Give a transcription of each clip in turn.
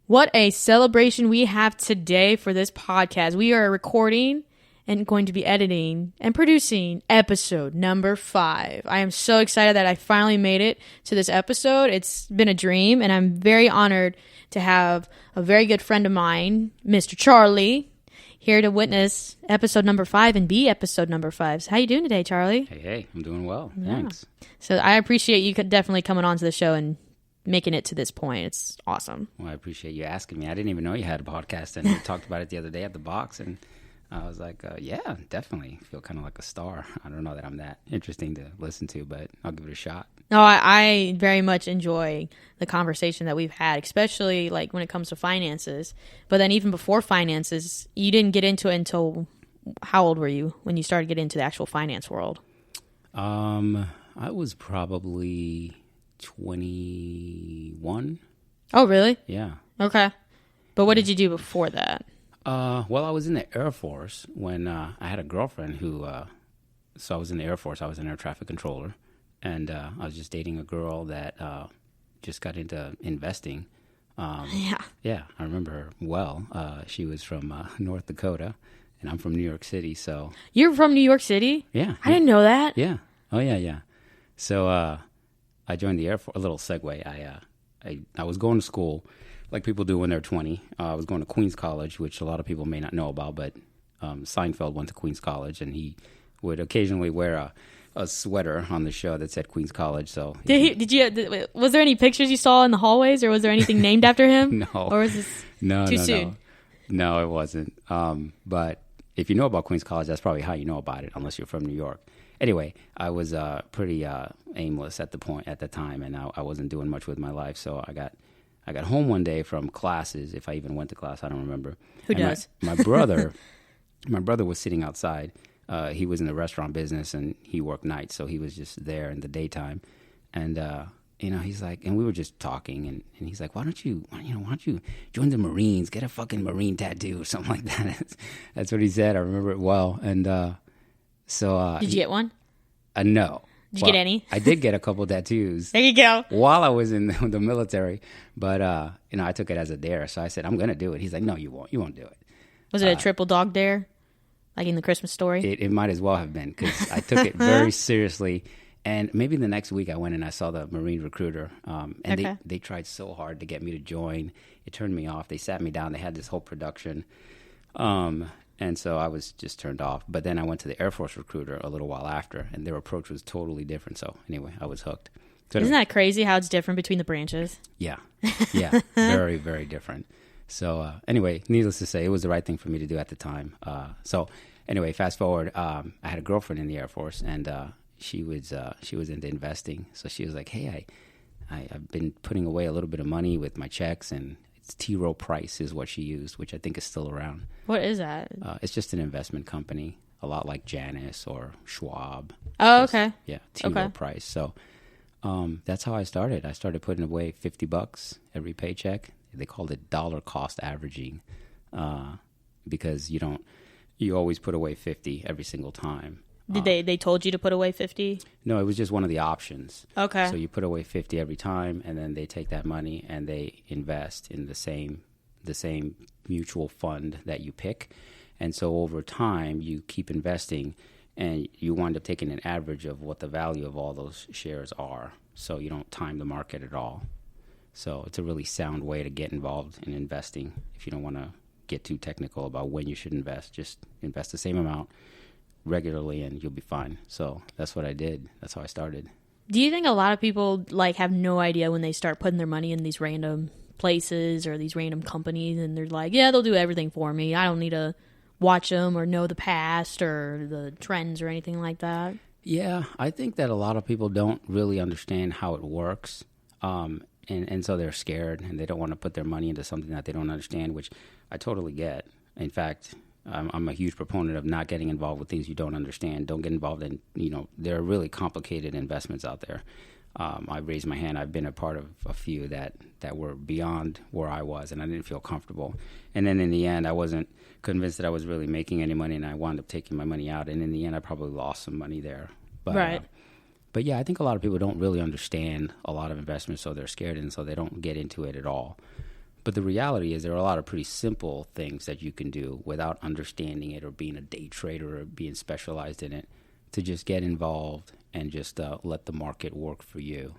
What a celebration we have today for this podcast. We are recording and going to be editing and producing episode number 5. I am so excited that I finally made it to this episode. It's been a dream, and I'm very honored to have a very good friend of mine, Mr. Charlie, here to witness episode number 5 and be episode number 5. So how you doing today, Charlie? Hey, I'm doing well. Yeah. Thanks. So I appreciate you definitely coming on to the show and making it to this point. It's awesome. Well, I appreciate you asking me. I didn't even know you had a podcast, and we talked about it the other day at the box, and I was like, yeah, definitely. I feel kind of like a star. I don't know that I'm that interesting to listen to, but I'll give it a shot. No, I very much enjoy the conversation that we've had, especially like when it comes to finances. But then even before finances, you didn't get into it until how old were you when you started getting into the actual finance world? I was probably 21. Oh, really? Yeah. Okay. But what did you do before that? Well, I was in the Air Force when I had a girlfriend who, so I was in the Air Force. I was an air traffic controller, and I was just dating a girl that just got into investing. Yeah, I remember her well. She was from North Dakota, and I'm from New York City, so. You're from New York City? Yeah. I didn't know that. Yeah. Oh, yeah. So I joined the Air Force. A little segue. I was going to school like people do when they're 20. I was going to Queens College, which a lot of people may not know about, but Seinfeld went to Queens College, and he would occasionally wear a sweater on the show that said Queens College. So was there any pictures you saw in the hallways, or was there anything named after him? No. Or was this too soon? No, it wasn't. But if you know about Queens College, that's probably how you know about it, unless you're from New York. Anyway, I was pretty aimless at the time, and I wasn't doing much with my life. So I got home one day from classes. If I even went to class, I don't remember. Who does? My brother was sitting outside. He was in the restaurant business, and he worked nights, so he was just there in the daytime. And he's like, and we were just talking, and he's like, why don't you join the Marines, get a fucking Marine tattoo or something like that. That's what he said. I remember it well. And so did you get one? No. Did you get any? I did get a couple tattoos. There you go. While I was in the military, but I took it as a dare. So I said, I'm gonna do it. He's like, no, you won't. You won't do it. Was it a triple dog dare, like in the Christmas Story? It might as well have been, because I took it very seriously. And maybe the next week I went and I saw the Marine recruiter, and okay. they tried so hard to get me to join. It turned me off. They sat me down. They had this whole production. And so I was just turned off. But then I went to the Air Force recruiter a little while after, and their approach was totally different. So anyway, I was hooked. So Isn't that crazy how it's different between the branches? Yeah. Very, very different. So anyway, needless to say, it was the right thing for me to do at the time. So anyway, fast forward, I had a girlfriend in the Air Force, and she was into investing. So she was like, hey, I've been putting away a little bit of money with my checks, and it's T. Rowe Price is what she used, which I think is still around. What is that? It's just an investment company, a lot like Janus or Schwab. Oh, okay. Yeah, T. Rowe Price. So that's how I started. I started putting away $50 every paycheck. They called it dollar cost averaging, because you always put away 50 every single time. Did they told you to put away 50? No, it was just one of the options. Okay. So you put away 50 every time, and then they take that money and they invest in the same mutual fund that you pick. And so over time, you keep investing, and you wind up taking an average of what the value of all those shares are. So you don't time the market at all. So it's a really sound way to get involved in investing. If you don't want to get too technical about when you should invest, just invest the same amount regularly and you'll be fine. So that's what I did. That's how I started. Do you think a lot of people have no idea when they start putting their money in these random places or these random companies, and they're like, yeah, they'll do everything for me. I don't need to watch them or know the past or the trends or anything like that? Yeah, I think that a lot of people don't really understand how it works. And so they're scared, and they don't want to put their money into something that they don't understand, which I totally get. In fact, I'm a huge proponent of not getting involved with things you don't understand. Don't get involved in, there are really complicated investments out there. I raised my hand. I've been a part of a few that were beyond where I was, and I didn't feel comfortable. And then in the end, I wasn't convinced that I was really making any money, and I wound up taking my money out. And in the end, I probably lost some money there. But, right. But yeah, I think a lot of people don't really understand a lot of investments, so they're scared, and so they don't get into it at all. But the reality is there are a lot of pretty simple things that you can do without understanding it or being a day trader or being specialized in it to just get involved and just let the market work for you.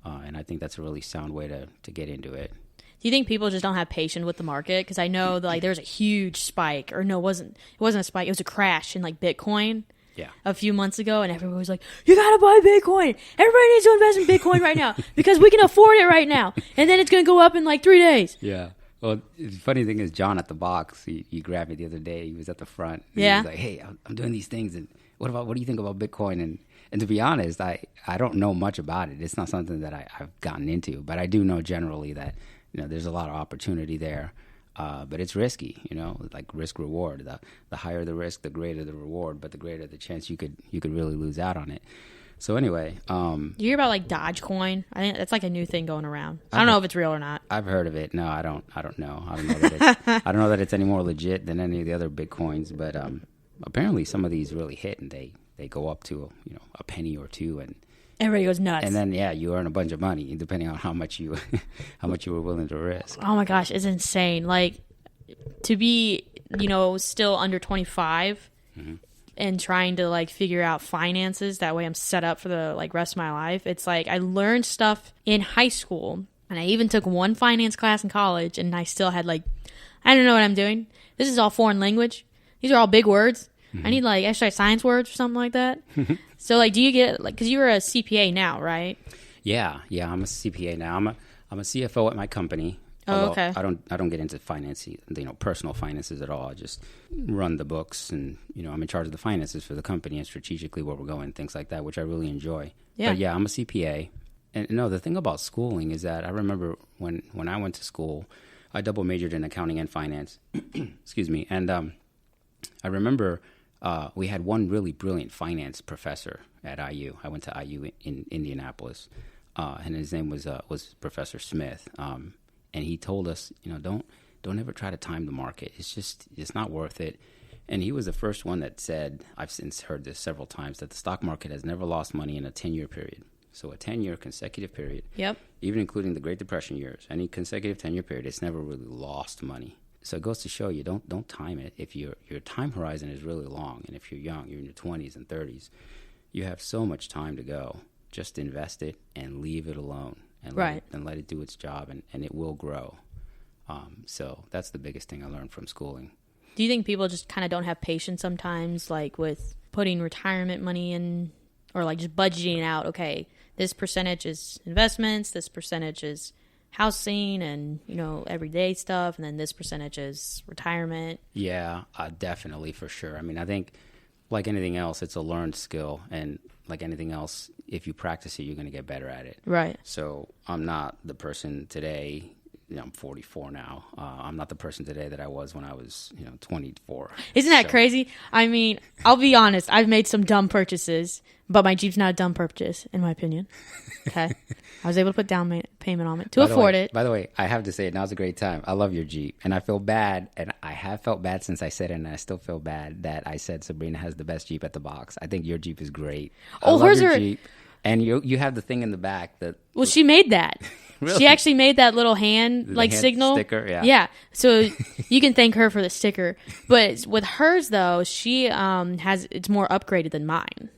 And I think that's a really sound way to get into it. Do you think people just don't have patience with the market? Because I know that, like, there's a huge spike, or no, it wasn't a spike. It was a crash in like Bitcoin. Yeah. A few months ago, and everyone was like, you gotta buy Bitcoin. Everybody needs to invest in Bitcoin right now because we can afford it right now. And then it's gonna go up in like 3 days. Yeah. Well, the funny thing is, John at the box, he grabbed me the other day. He was at the front. And yeah. He was like, hey, I'm doing these things. And what do you think about Bitcoin? And to be honest, I don't know much about it. It's not something that I've gotten into, but I do know generally that, there's a lot of opportunity there. But it's risky, like risk reward. The higher the risk, the greater the reward, but the greater the chance you could really lose out on it. So anyway, do you hear about like Dogecoin? I think that's like a new thing going around. I don't know if it's real or not. I've heard of it. No, I don't know. I don't know that I don't know that it's any more legit than any of the other Bitcoins. But apparently, some of these really hit, and they go up to a penny or two, and everybody goes nuts. And then you earn a bunch of money depending on how much you were willing to risk. Oh my gosh, it's insane. Like, to be still under 25 mm-hmm. and trying to like figure out finances, that way I'm set up for the like rest of my life. It's like I learned stuff in high school, and I even took one finance class in college, and I still had like, I don't know what I'm doing. This is all foreign language. These are all big words. I need like exercise science words or something like that. So like, do you get like, because you're a CPA now, right? Yeah, I'm a CPA now. I'm a CFO at my company. Oh, okay. I don't get into finance, personal finances at all. I just run the books, and I'm in charge of the finances for the company and strategically where we're going, things like that, which I really enjoy. Yeah. But yeah, I'm a CPA. And the thing about schooling is that I remember when I went to school, I double majored in accounting and finance. Excuse me. And I remember we had one really brilliant finance professor at IU. I went to IU in Indianapolis, and his name was Professor Smith. And he told us, don't ever try to time the market. It's not worth it. And he was the first one that said, I've since heard this several times, that the stock market has never lost money in a 10-year period. So a 10-year consecutive period, yep, even including the Great Depression years, any consecutive 10-year period, it's never really lost money. So it goes to show you, don't time it. If your time horizon is really long, and if you're young, you're in your 20s and 30s, you have so much time to go. Just invest it and leave it alone, and let it do its job, and it will grow. So that's the biggest thing I learned from schooling. Do you think people just kind of don't have patience sometimes, like with putting retirement money in, or like just budgeting out, okay, this percentage is investments, this percentage is housing and everyday stuff, and then this percentage is retirement? Yeah, definitely, for sure. I mean, I think like anything else, it's a learned skill, and like anything else, if you practice it, you're going to get better at it. Right. So I'm not the person today. I'm 44 now. I'm not the person today that I was when I was 24. Isn't that crazy? I mean, I'll be honest, I've made some dumb purchases, but my Jeep's not a dumb purchase in my opinion. Okay. I was able to put down payment on it to afford it. By the way, I have to say, now's a great time. I love your Jeep, and I feel bad, and I have felt bad since I said it, and I still feel bad that I said Sabrina has the best Jeep at the box. I think your Jeep is great. I love your Jeep. And you have the thing in the back that... Well, she made that. Really? She actually made that little hand signal sticker. Yeah. So you can thank her for the sticker. But with hers though, she it's more upgraded than mine.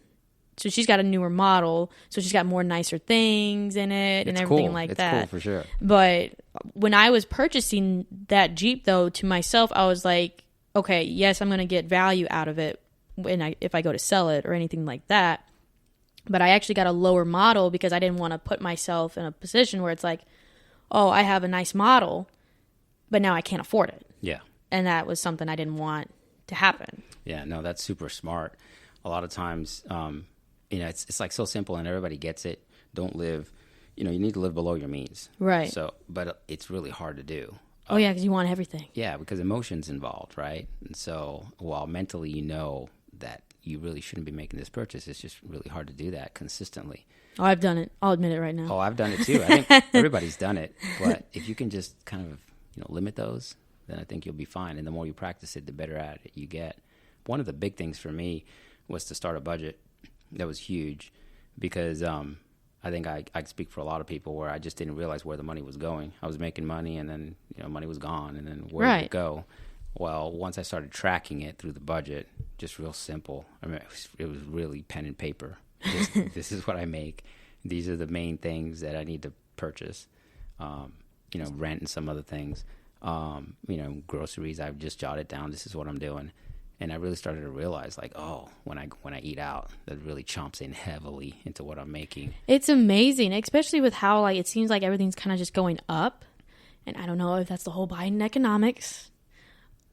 So she's got a newer model. So she's got more nicer things in it and everything like that. It's cool for sure. But when I was purchasing that Jeep though, to myself, I was like, okay, yes, I'm going to get value out of it if I go to sell it or anything like that. But I actually got a lower model because I didn't want to put myself in a position where it's like, oh, I have a nice model, but now I can't afford it. Yeah. And that was something I didn't want to happen. Yeah, no, that's super smart. A lot of times, it's like so simple and everybody gets it. Don't live, you need to live below your means. Right. So, but it's really hard to do. Oh, yeah, because you want everything. Yeah, because emotion's involved, right? And so while mentally that you really shouldn't be making this purchase, it's just really hard to do that consistently. Oh, I've done it. I'll admit it right now. Oh, I've done it too. I think everybody's done it. But if you can just kind of, limit those, then I think you'll be fine. And the more you practice it, the better at it you get. One of the big things for me was to start a budget. That was huge because I think I speak for a lot of people where I just didn't realize where the money was going. I was making money, and then money was gone, and then where did it go? Well, once I started tracking it through the budget, just real simple. I mean, it was really pen and paper. This is what I make. These are the main things that I need to purchase. Rent and some other things. Groceries. I've just jotted down. This is what I'm doing. And I really started to realize, like, when I eat out, that really chomps in heavily into what I'm making. It's amazing, especially with how, like, it seems like everything's kind of just going up. And I don't know if that's the whole Biden economics,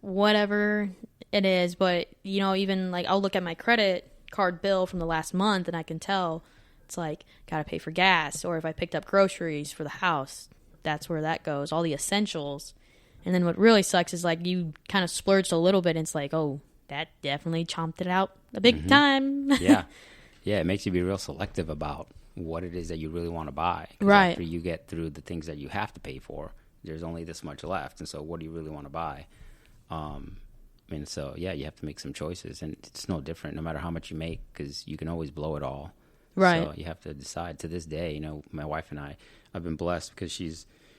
whatever it is. But, even, like, I'll look at my credit card bill from the last month, and I can tell it's, like, got to pay for gas. Or if I picked up groceries for the house, that's where that goes, all the essentials. And then what really sucks is, like, you kind of splurged a little bit, and it's like, oh, that definitely chomped it out a big time. Yeah, it makes you be real selective about what it is that you really want to buy. Right. After you get through the things that you have to pay for, there's only this much left. And so what do you really want to buy? And so, you have to make some choices. And it's no different no matter how much you make, because you can always blow it all. Right. So you have to decide. To this day, my wife and I've been blessed because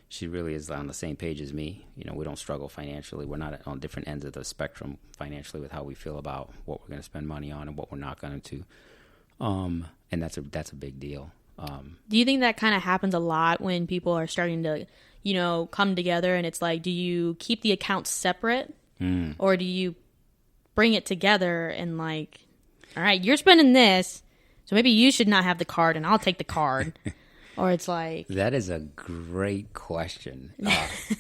she really is on the same page as me. We don't struggle financially. We're not on different ends of the spectrum financially with how we feel about what we're going to spend money on and what we're not going to. And that's a big deal. Do you think that kind of happens a lot when people are starting to, come together, and it's like, do you keep the accounts separate or do you bring it together and, like, all right, you're spending this, so maybe you should not have the card and I'll take the card. Or it's like... That is a great question.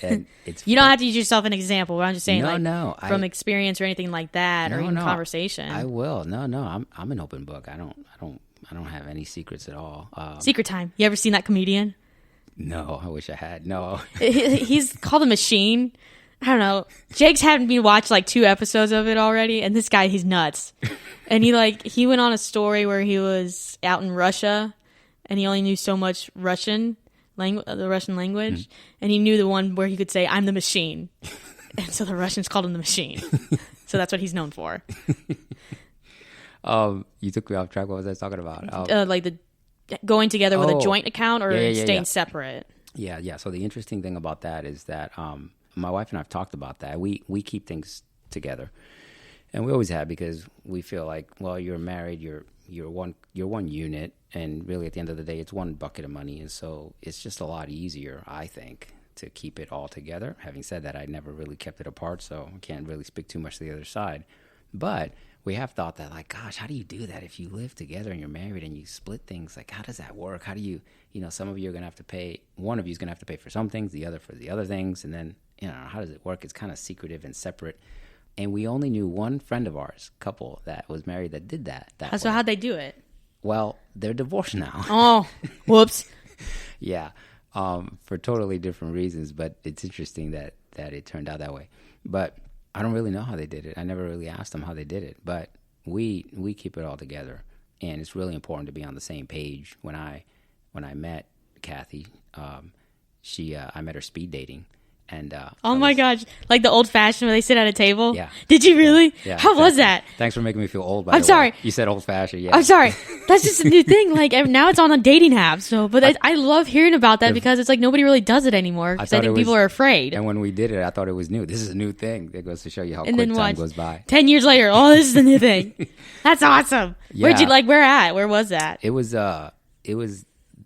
And it's you don't have to use yourself an example, but I'm just saying, from I, experience or anything like that, or even conversation. I will. No, I'm an open book. I don't have any secrets at all. Secret time. You ever seen that comedian? No, I wish I had. No. He's called The Machine. I don't know. Jake's had me watch like 2 episodes of it already, and this guy, he's nuts. And he went on a story where he was out in Russia, and he only knew so much the Russian language, and he knew the one where he could say, "I'm the machine," and so the Russians called him the Machine. So that's what he's known for. You took me off track. What was I talking about? Like the going together with a joint account or staying separate. Yeah. So the interesting thing about that is that my wife and I have talked about that. We keep things together, and we always have, because we feel like, well, you're married, you're one unit, and really at the end of the day, it's one bucket of money, and so it's just a lot easier, I think, to keep it all together. Having said that, I never really kept it apart, so I can't really speak too much to the other side. But we have thought that, like, gosh, how do you do that if you live together and you're married and you split things? Like, how does that work? How do you, some of you are going to have to pay, one of you is going to have to pay for some things, the other for the other things, and then, how does it work? It's kind of secretive and separate. And we only knew one friend of ours, couple that was married, that did that. So how'd they do it? Well, they're divorced now. Oh, whoops. Yeah, for totally different reasons, but it's interesting that it turned out that way. But I don't really know how they did it. I never really asked them how they did it, but we keep it all together, and it's really important to be on the same page. When I met Kathy, I met her speed dating. And oh my gosh, like the old fashioned where they sit at a table? Yeah. Did you really? Yeah, how was that? Thanks for making me feel old, by the way. I'm sorry. You said old fashioned, yeah. I'm sorry. That's just a new thing. Like, now it's on the dating app. So, but I love hearing about that, because it's like nobody really does it anymore, because I think people are afraid. And when we did it, I thought it was new. This is a new thing. It goes to show you how quick time goes by. 10 years later, this is the new thing. That's awesome. Yeah. Where at? Where was that? It was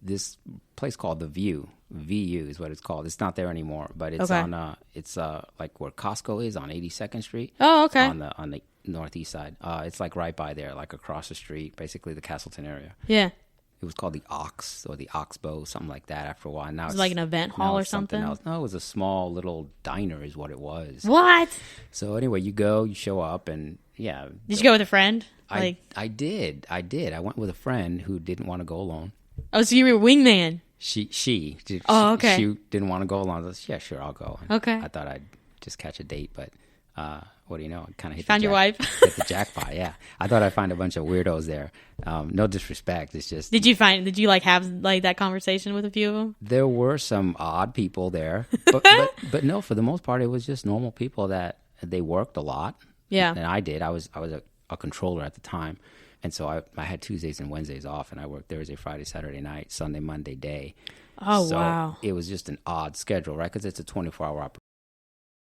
this place called The View. VU is what it's called. It's not there anymore, but it's on it's like where Costco is on 82nd Street. Oh, okay. On the northeast side. It's like right by there, like across the street, basically the Castleton area. Yeah. It was called the Ox or the Oxbow, something like that. After a while, now it's like an event hall or something. Else. No, it was a small little diner, is what it was. What? So anyway, you show up, and yeah. Did you go with a friend? I did. I went with a friend who didn't want to go alone. Oh, so you were a wingman. She did. Oh, okay. She didn't want to go along. I was like, yeah, sure, I'll go. And okay. I thought I'd just catch a date, but what do you know? I kind of found your wife. Hit the jackpot. Yeah, I thought I'd find a bunch of weirdos there. No disrespect. It's just. Did you like have like that conversation with a few of them? There were some odd people there, but no, for the most part, it was just normal people that they worked a lot. Yeah, and I did. I was a controller at the time. And so I had Tuesdays and Wednesdays off, and I worked Thursday, Friday, Saturday night, Sunday, Monday day. Oh, so wow. it was just an odd schedule, right? Because it's a 24-hour